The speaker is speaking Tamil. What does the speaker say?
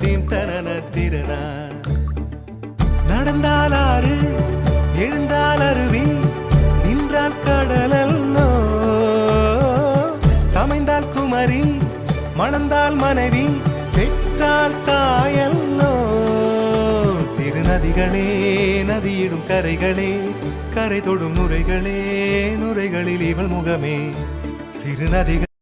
தீம் தனன திறனா நடந்தால் ஆறு எழுந்தால் அருவி நின்றால் கடலல்லோ சமைந்தால் குமரி மணந்தால் மனைவி பெற்றால் தாயல்லோ சிறு நதிகளே நதியிடும் கரைகளே கரை தொடும் நுரைகளே நுரைகளில் இவள் முகமே சிறு நதிகள்